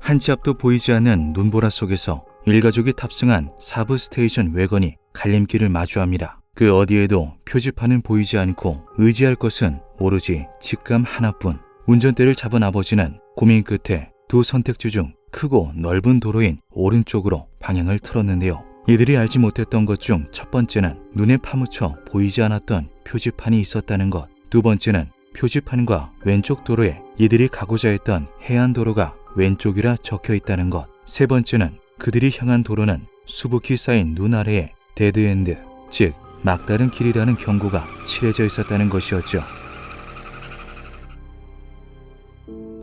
한 치 앞도 보이지 않는 눈보라 속에서 일가족이 탑승한 사브 스테이션 외건이 갈림길을 마주합니다. 그 어디에도 표지판은 보이지 않고 의지할 것은 오로지 직감 하나뿐. 운전대를 잡은 아버지는 고민 끝에 두 선택지 중 크고 넓은 도로인 오른쪽으로 방향을 틀었는데요. 이들이 알지 못했던 것 중 첫 번째는 눈에 파묻혀 보이지 않았던 표지판이 있었다는 것, 두 번째는 표지판과 왼쪽 도로에 이들이 가고자 했던 해안도로가 왼쪽이라 적혀 있다는 것, 세 번째는 그들이 향한 도로는 수북히 쌓인 눈 아래에 데드엔드, 즉 막다른 길이라는 경고가 칠해져 있었다는 것이었죠.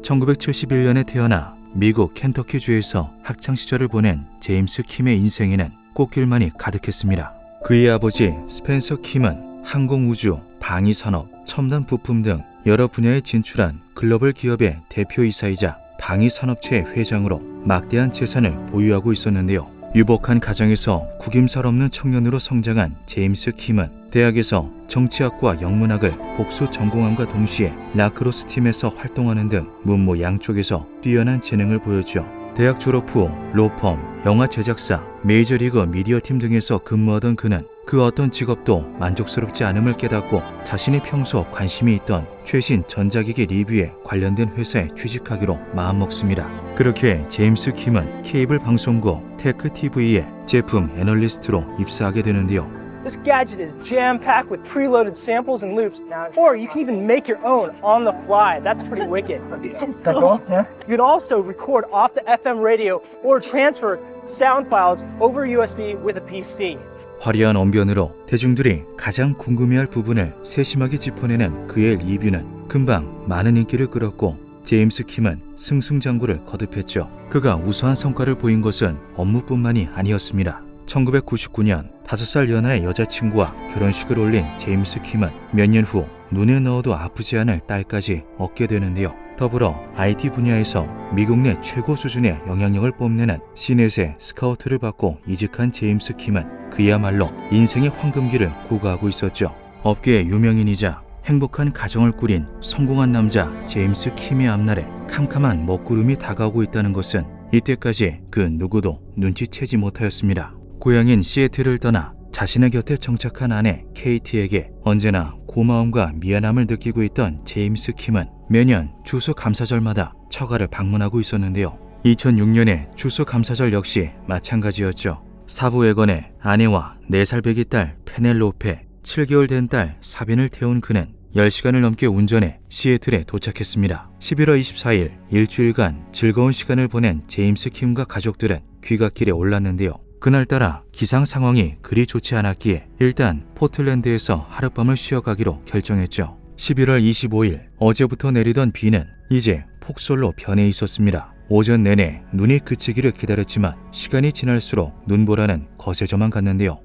1971년에 태어나 미국 켄터키주에서 학창시절을 보낸 제임스 킴의 인생에는 꽃길만이 가득했습니다. 그의 아버지 스펜서 킴은 항공우주, 방위산업, 첨단 부품 등 여러 분야에 진출한 글로벌 기업의 대표이사이자 방위산업체 회장으로 막대한 재산을 보유하고 있었는데요. 유복한 가정에서 구김살 없는 청년으로 성장한 제임스 킴은 대학에서 정치학과 영문학을 복수 전공함과 동시에 라크로스 팀에서 활동하는 등 문무 양쪽에서 뛰어난 재능을 보였죠. 대학 졸업 후 로펌, 영화 제작사, 메이저리그 미디어팀 등에서 근무하던 그는 그 어떤 직업도 만족스럽지 않음을 깨닫고 자신이 평소 관심이 있던 최신 전자기기 리뷰에 관련된 회사에 취직하기로 마음먹습니다. 그렇게 제임스 킴은 케이블 방송국 테크TV의 제품 애널리스트로 입사하게 되는데요. This gadget is jam-packed with preloaded samples and loops. Or you can even make your own on the fly. That's pretty wicked. That's cool. Yeah. You can also record off the FM radio or transfer sound files over USB with a PC. 화려한 언변으로 대중들이 가장 궁금해할 부분을 세심하게 짚어내는 그의 리뷰는 금방 많은 인기를 끌었고 제임스 킴은 승승장구를 거듭했죠. 그가 우수한 성과를 보인 것은 업무뿐만이 아니었습니다. 1999년 5살 연하의 여자친구와 결혼식을 올린 제임스 킴은 몇 년 후 눈에 넣어도 아프지 않을 딸까지 얻게 되는데요. 더불어 IT 분야에서 미국 내 최고 수준의 영향력을 뽐내는 시넷의 스카우트를 받고 이직한 제임스 킴은 그야말로 인생의 황금기를 고가하고 있었죠. 업계의 유명인이자 행복한 가정을 꾸린 성공한 남자 제임스 킴의 앞날에 캄캄한 먹구름이 다가오고 있다는 것은 이때까지 그 누구도 눈치채지 못하였습니다. 고향인 시애틀을 떠나 자신의 곁에 정착한 아내 케이티에게 언제나 고마움과 미안함을 느끼고 있던 제임스 킴은 매년 추수감사절마다 처가를 방문하고 있었는데요. 2006년의 추수감사절 역시 마찬가지였죠. 사부에건의 아내와 4살 배기 딸 페넬로페, 7개월 된 딸 사빈을 태운 그는 10시간을 넘게 운전해 시애틀에 도착했습니다. 11월 24일 일주일간 즐거운 시간을 보낸 제임스 킴과 가족들은 귀갓길에 올랐는데요. 그날따라 기상 상황이 그리 좋지 않았기에 일단 포틀랜드에서 하룻밤을 쉬어가기로 결정했죠. 11월 25일 어제부터 내리던 비는 이제 폭설로 변해 있었습니다. 오전 내내 눈이 그치기를 기다렸지만 시간이 지날수록 눈보라는 거세져만 갔는데요.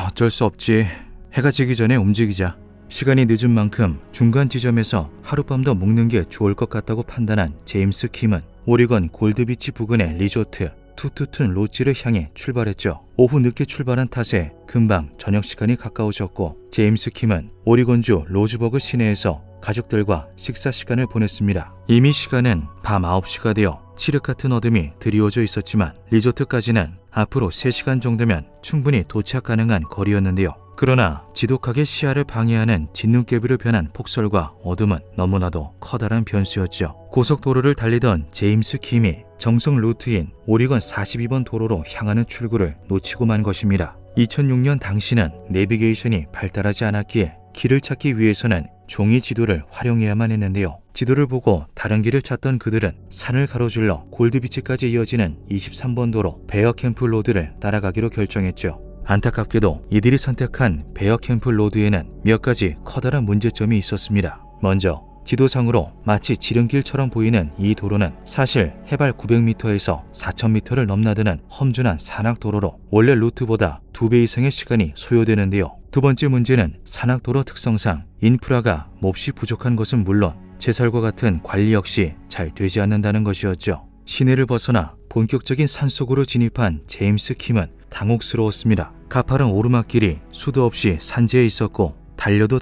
어쩔 수 없지. 해가 지기 전에 움직이자. 시간이 늦은 만큼 중간 지점에서 하룻밤 더 묵는 게 좋을 것 같다고 판단한 제임스 킴은 오리건 골드비치 부근의 리조트 투투툰 로지를 향해 출발했죠. 오후 늦게 출발한 탓에 금방 저녁 시간이 가까워졌고 제임스 킴은 오리건주 로즈버그 시내에서 가족들과 식사 시간을 보냈습니다. 이미 시간은 밤 9시가 되어 칠흑 같은 어둠이 드리워져 있었지만 리조트까지는 앞으로 3시간 정도면 충분히 도착 가능한 거리였는데요. 그러나 지독하게 시야를 방해하는 진눈깨비로 변한 폭설과 어둠은 너무나도 커다란 변수였죠. 고속도로를 달리던 제임스 킴이 정석 루트인 오리건 42번 도로로 향하는 출구를 놓치고 만 것입니다. 2006년 당시는 내비게이션이 발달하지 않았기에 길을 찾기 위해서는 종이 지도를 활용해야만 했는데요. 지도를 보고 다른 길을 찾던 그들은 산을 가로질러 골드비치까지 이어지는 23번 도로 베어캠프 로드를 따라가기로 결정했죠. 안타깝게도 이들이 선택한 베어캠프 로드에는 몇 가지 커다란 문제점이 있었습니다. 먼저 지도상으로 마치 지름길처럼 보이는 이 도로는 사실 해발 900m에서 4000m를 넘나드는 험준한 산악도로로 원래 루트보다 2배 이상의 시간이 소요되는데요. 두 번째 문제는 산악도로 특성상 인프라가 몹시 부족한 것은 물론 제설과 같은 관리 역시 잘 되지 않는다는 것이었죠. 시내를 벗어나 본격적인 산속으로 진입한 제임스 킴은 당혹스러웠습니다. 가파른 오르막길이 수도 없이 산지에 있었고 달려도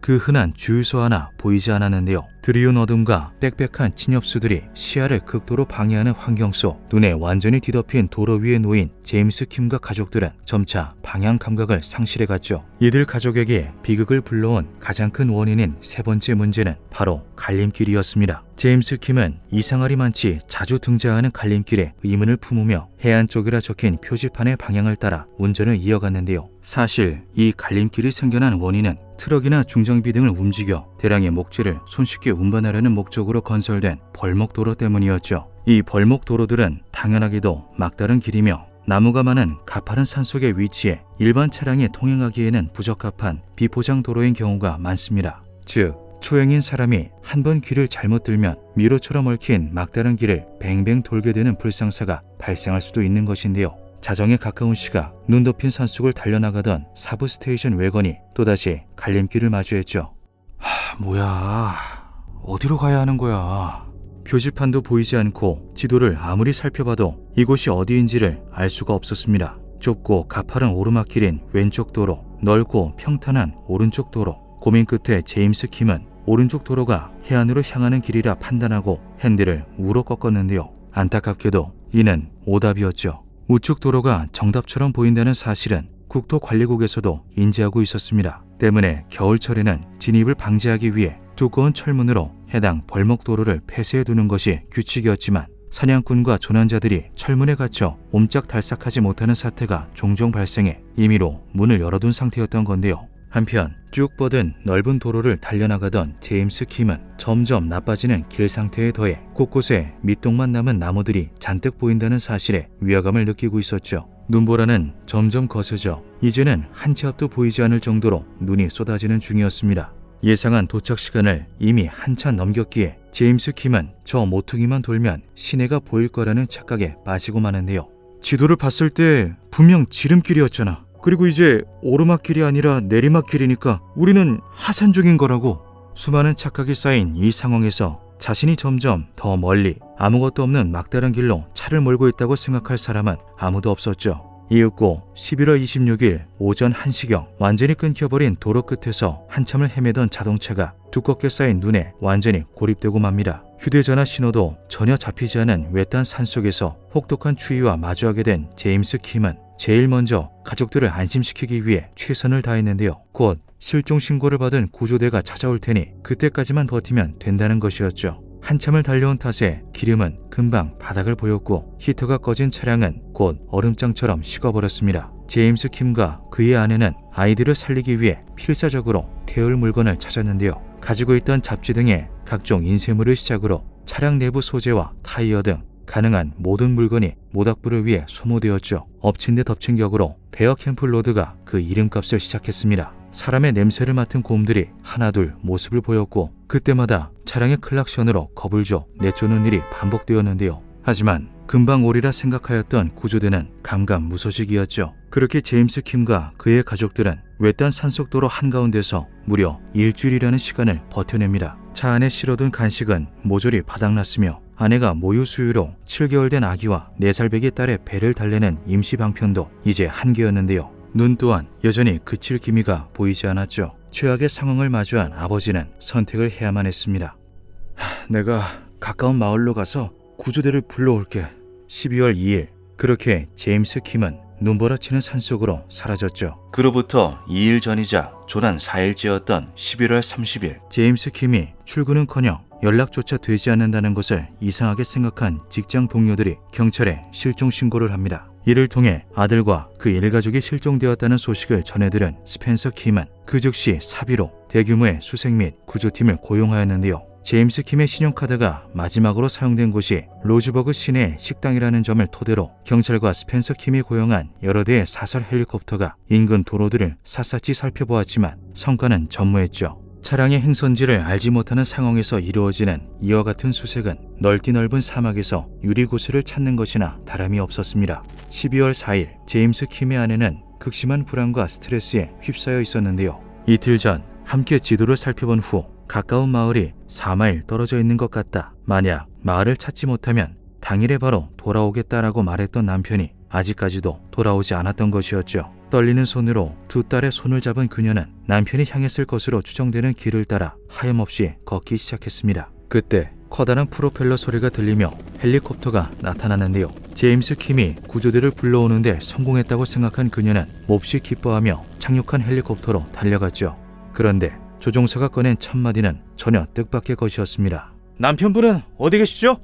그 흔한 주유소 하나 보이지 않았는데요. 드리운 어둠과 빽빽한 진엽수들이 시야를 극도로 방해하는 환경 속 눈에 완전히 뒤덮인 도로 위에 놓인 제임스 킴과 가족들은 점차 방향 감각을 상실해갔죠. 이들 가족에게 비극을 불러온 가장 큰 원인인 세 번째 문제는 바로 갈림길이었습니다. 제임스 킴은 이상하리만치 자주 등장하는 갈림길에 의문을 품으며 해안 쪽이라 적힌 표지판의 방향을 따라 운전을 이어갔는데요. 사실 이 갈림길이 생겨난 원인은 트럭이나 중장비 등을 움직여 대량의 목재를 손쉽게 운반하려는 목적으로 건설된 벌목도로 때문이었죠. 이 벌목도로들은 당연하게도 막다른 길이며 나무가 많은 가파른 산속에 위치해 일반 차량이 통행하기에는 부적합한 비포장 도로인 경우가 많습니다. 즉, 초행인 사람이 한 번 길을 잘못 들면 미로처럼 얽힌 막다른 길을 뱅뱅 돌게 되는 불상사가 발생할 수도 있는 것인데요. 자정에 가까운 시각 눈 덮인 산속을 달려나가던 사브스테이션 외건이 또다시 갈림길을 마주했죠. 뭐야, 어디로 가야 하는 거야? 표지판도 보이지 않고 지도를 아무리 살펴봐도 이곳이 어디인지를 알 수가 없었습니다. 좁고 가파른 오르막길인 왼쪽 도로, 넓고 평탄한 오른쪽 도로. 고민 끝에 제임스 킴은 오른쪽 도로가 해안으로 향하는 길이라 판단하고 핸들을 우로 꺾었는데요. 안타깝게도 이는 오답이었죠. 우측 도로가 정답처럼 보인다는 사실은 국토관리국에서도 인지하고 있었습니다. 때문에 겨울철에는 진입을 방지하기 위해 두꺼운 철문으로 해당 벌목도로를 폐쇄해두는 것이 규칙이었지만 사냥꾼과 조난자들이 철문에 갇혀 옴짝달싹하지 못하는 사태가 종종 발생해 임의로 문을 열어둔 상태였던 건데요. 한편 쭉 뻗은 넓은 도로를 달려나가던 제임스 킴은 점점 나빠지는 길 상태에 더해 곳곳에 밑동만 남은 나무들이 잔뜩 보인다는 사실에 위화감을 느끼고 있었죠. 눈보라는 점점 거세져 이제는 한 치 앞도 보이지 않을 정도로 눈이 쏟아지는 중이었습니다. 예상한 도착 시간을 이미 한참 넘겼기에 제임스 킴은 저 모퉁이만 돌면 시내가 보일 거라는 착각에 빠지고 마는데요. 지도를 봤을 때 분명 지름길이었잖아. 그리고 이제 오르막길이 아니라 내리막길이니까 우리는 하산 중인 거라고. 수많은 착각이 쌓인 이 상황에서 자신이 점점 더 멀리 아무것도 없는 막다른 길로 차를 몰고 있다고 생각할 사람은 아무도 없었죠. 이윽고 11월 26일 오전 1시경 완전히 끊겨버린 도로 끝에서 한참을 헤매던 자동차가 두껍게 쌓인 눈에 완전히 고립되고 맙니다. 휴대전화 신호도 전혀 잡히지 않은 외딴 산속에서 혹독한 추위와 마주하게 된 제임스 킴은 제일 먼저 가족들을 안심시키기 위해 최선을 다했는데요. 곧 실종 신고를 받은 구조대가 찾아올 테니 그때까지만 버티면 된다는 것이었죠. 한참을 달려온 탓에 기름은 금방 바닥을 보였고 히터가 꺼진 차량은 곧 얼음장처럼 식어버렸습니다. 제임스 킴과 그의 아내는 아이들을 살리기 위해 필사적으로 태울 물건을 찾았는데요. 가지고 있던 잡지 등의 각종 인쇄물을 시작으로 차량 내부 소재와 타이어 등 가능한 모든 물건이 모닥불을 위해 소모되었죠. 엎친 데 덮친 격으로 베어 캠프 로드가 그 이름값을 시작했습니다. 사람의 냄새를 맡은 곰들이 하나둘 모습을 보였고 그때마다 차량의 클락션으로 겁을 줘 내쫓는 일이 반복되었는데요. 하지만 금방 오리라 생각하였던 구조대는 감감무소식이었죠. 그렇게 제임스 킴과 그의 가족들은 외딴 산속도로 한가운데서 무려 일주일이라는 시간을 버텨냅니다. 차 안에 실어둔 간식은 모조리 바닥났으며 아내가 모유 수유로 7개월 된 아기와 4살 배기 딸의 배를 달래는 임시 방편도 이제 한계였는데요. 눈 또한 여전히 그칠 기미가 보이지 않았죠. 최악의 상황을 마주한 아버지는 선택을 해야만 했습니다. 내가 가까운 마을로 가서 구조대를 불러올게. 12월 2일 그렇게 제임스 킴은 눈보라치는 산속으로 사라졌죠. 그로부터 2일 전이자 조난 4일째였던 11월 30일 제임스 킴이 출근은커녕 연락조차 되지 않는다는 것을 이상하게 생각한 직장 동료들이 경찰에 실종 신고를 합니다. 이를 통해 아들과 그 일가족이 실종되었다는 소식을 전해들은 스펜서 킴은 그 즉시 사비로 대규모의 수색 및 구조팀을 고용하였는데요. 제임스 킴의 신용카드가 마지막으로 사용된 곳이 로즈버그 시내 식당이라는 점을 토대로 경찰과 스펜서 킴이 고용한 여러 대의 사설 헬리콥터가 인근 도로들을 샅샅이 살펴보았지만 성과는 전무했죠. 차량의 행선지를 알지 못하는 상황에서 이루어지는 이와 같은 수색은 넓디 넓은 사막에서 유리구슬을 찾는 것이나 다름이 없었습니다. 12월 4일 제임스 킴의 아내는 극심한 불안과 스트레스에 휩싸여 있었는데요. 이틀 전 함께 지도를 살펴본 후 가까운 마을이 4마일 떨어져 있는 것 같다. 만약 마을을 찾지 못하면 당일에 바로 돌아오겠다라고 말했던 남편이 아직까지도 돌아오지 않았던 것이었죠. 떨리는 손으로 두 딸의 손을 잡은 그녀는 남편이 향했을 것으로 추정되는 길을 따라 하염없이 걷기 시작했습니다. 그때 커다란 프로펠러 소리가 들리며 헬리콥터가 나타났는데요. 제임스 킴이 구조대를 불러오는데 성공했다고 생각한 그녀는 몹시 기뻐하며 착륙한 헬리콥터로 달려갔죠. 그런데 조종사가 꺼낸 첫마디는 전혀 뜻밖의 것이었습니다. 남편분은 어디 계시죠?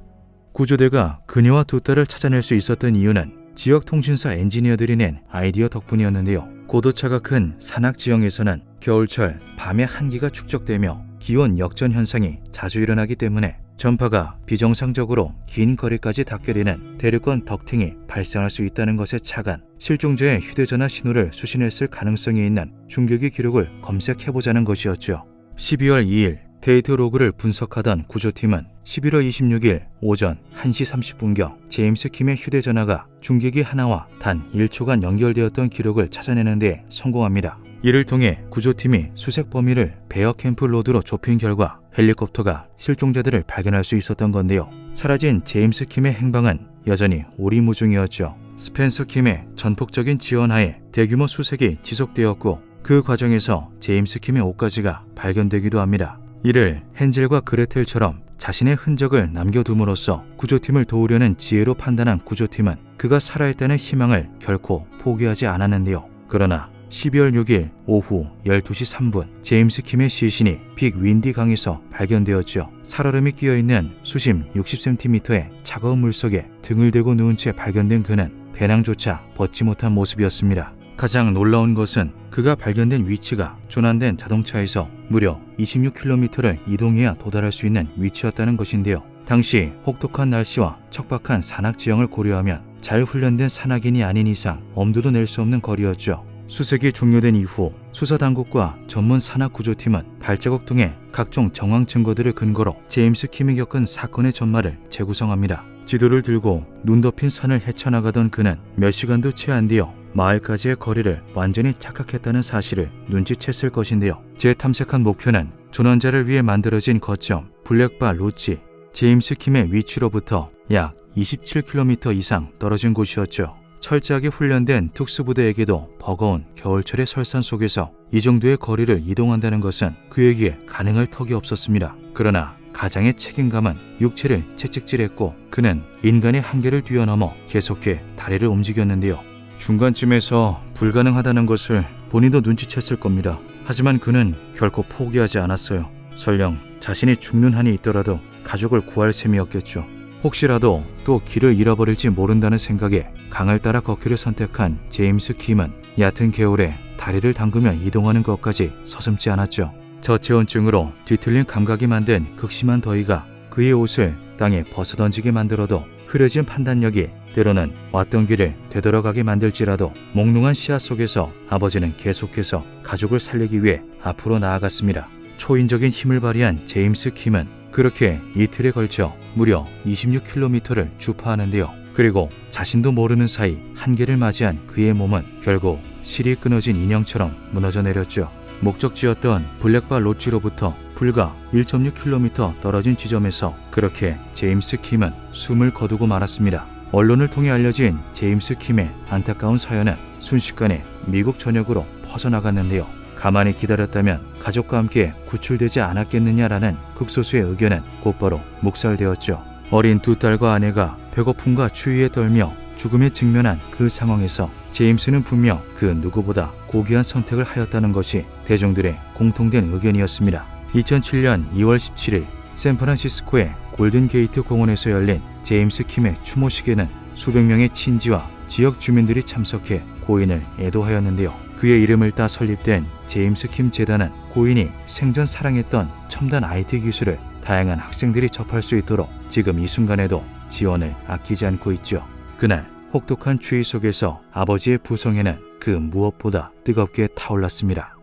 구조대가 그녀와 두 딸을 찾아낼 수 있었던 이유는 지역 통신사 엔지니어들이 낸 아이디어 덕분이었는데요. 고도차가 큰 산악 지형에서는 겨울철 밤에 한기가 축적되며 기온 역전 현상이 자주 일어나기 때문에 전파가 비정상적으로 긴 거리까지 닿게 되는 대륙간 덕팅이 발생할 수 있다는 것에 착안, 실종자의 휴대전화 신호를 수신했을 가능성이 있는 중계기 기록을 검색해보자는 것이었죠. 12월 2일 데이트 로그를 분석하던 구조팀은 11월 26일 오전 1시 30분경 제임스 킴의 휴대전화가 중계기 하나와 단 1초간 연결되었던 기록을 찾아내는 데 성공합니다. 이를 통해 구조팀이 수색 범위를 베어 캠프 로드로 좁힌 결과 헬리콥터가 실종자들을 발견할 수 있었던 건데요. 사라진 제임스 킴의 행방은 여전히 오리무중이었죠. 스펜서 킴의 전폭적인 지원하에 대규모 수색이 지속되었고 그 과정에서 제임스 킴의 옷가지가 발견되기도 합니다. 이를 헨젤과 그레텔처럼 자신의 흔적을 남겨둠으로써 구조팀을 도우려는 지혜로 판단한 구조팀은 그가 살아있다는 희망을 결코 포기하지 않았는데요. 그러나 12월 6일 오후 12시 3분 제임스 킴의 시신이 빅 윈디 강에서 발견되었죠. 살얼음이 끼어있는 수심 60cm의 차가운 물속에 등을 대고 누운 채 발견된 그는 배낭조차 벗지 못한 모습이었습니다. 가장 놀라운 것은 그가 발견된 위치가 조난된 자동차에서 무려 26km를 이동해야 도달할 수 있는 위치였다는 것인데요. 당시 혹독한 날씨와 척박한 산악 지형을 고려하면 잘 훈련된 산악인이 아닌 이상 엄두도 낼 수 없는 거리였죠. 수색이 종료된 이후 수사당국과 전문 산악구조팀은 발자국 등의 각종 정황 증거들을 근거로 제임스 킴이 겪은 사건의 전말을 재구성합니다. 지도를 들고 눈 덮인 산을 헤쳐나가던 그는 몇 시간도 채 안 되어 마을까지의 거리를 완전히 착각했다는 사실을 눈치챘을 것인데요. 재탐색한 목표는 조난자를 위해 만들어진 거점 블랙바 로치, 제임스 킴의 위치로부터 약 27km 이상 떨어진 곳이었죠. 철저하게 훈련된 특수부대에게도 버거운 겨울철의 설산 속에서 이 정도의 거리를 이동한다는 것은 그에게 가능할 턱이 없었습니다. 그러나 가장의 책임감은 육체를 채찍질했고 그는 인간의 한계를 뛰어넘어 계속해 다리를 움직였는데요. 중간쯤에서 불가능하다는 것을 본인도 눈치챘을 겁니다. 하지만 그는 결코 포기하지 않았어요. 설령 자신이 죽는 한이 있더라도 가족을 구할 셈이었겠죠. 혹시라도 또 길을 잃어버릴지 모른다는 생각에 강을 따라 걷기를 선택한 제임스 킴은 얕은 개울에 다리를 담그며 이동하는 것까지 서슴지 않았죠. 저체온증으로 뒤틀린 감각이 만든 극심한 더위가 그의 옷을 땅에 벗어던지게 만들어도 흐려진 판단력이 때로는 왔던 길을 되돌아가게 만들지라도 몽롱한 시야 속에서 아버지는 계속해서 가족을 살리기 위해 앞으로 나아갔습니다. 초인적인 힘을 발휘한 제임스 킴은 그렇게 이틀에 걸쳐 무려 26km를 주파하는데요. 그리고 자신도 모르는 사이 한계를 맞이한 그의 몸은 결국 실이 끊어진 인형처럼 무너져 내렸죠. 목적지였던 블랙바 로치로부터 불과 1.6km 떨어진 지점에서 그렇게 제임스 킴은 숨을 거두고 말았습니다. 언론을 통해 알려진 제임스 킴의 안타까운 사연은 순식간에 미국 전역으로 퍼져나갔는데요. 가만히 기다렸다면 가족과 함께 구출되지 않았겠느냐라는 극소수의 의견은 곧바로 묵살되었죠. 어린 두 딸과 아내가 배고픔과 추위에 떨며 죽음에 직면한 그 상황에서 제임스는 분명 그 누구보다 고귀한 선택을 하였다는 것이 대중들의 공통된 의견이었습니다. 2007년 2월 17일 샌프란시스코의 골든게이트 공원에서 열린 제임스 킴의 추모식에는 수백 명의 친지와 지역 주민들이 참석해 고인을 애도하였는데요. 그의 이름을 따 설립된 제임스 킴 재단은 고인이 생전 사랑했던 첨단 IT 기술을 다양한 학생들이 접할 수 있도록 지금 이 순간에도 지원을 아끼지 않고 있죠. 그날 혹독한 추위 속에서 아버지의 부성에는 그 무엇보다 뜨겁게 타올랐습니다.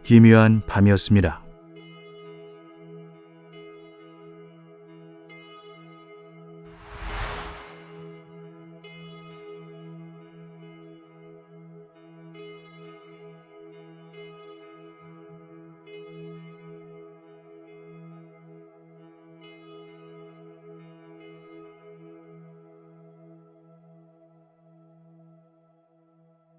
기묘한 밤이었습니다.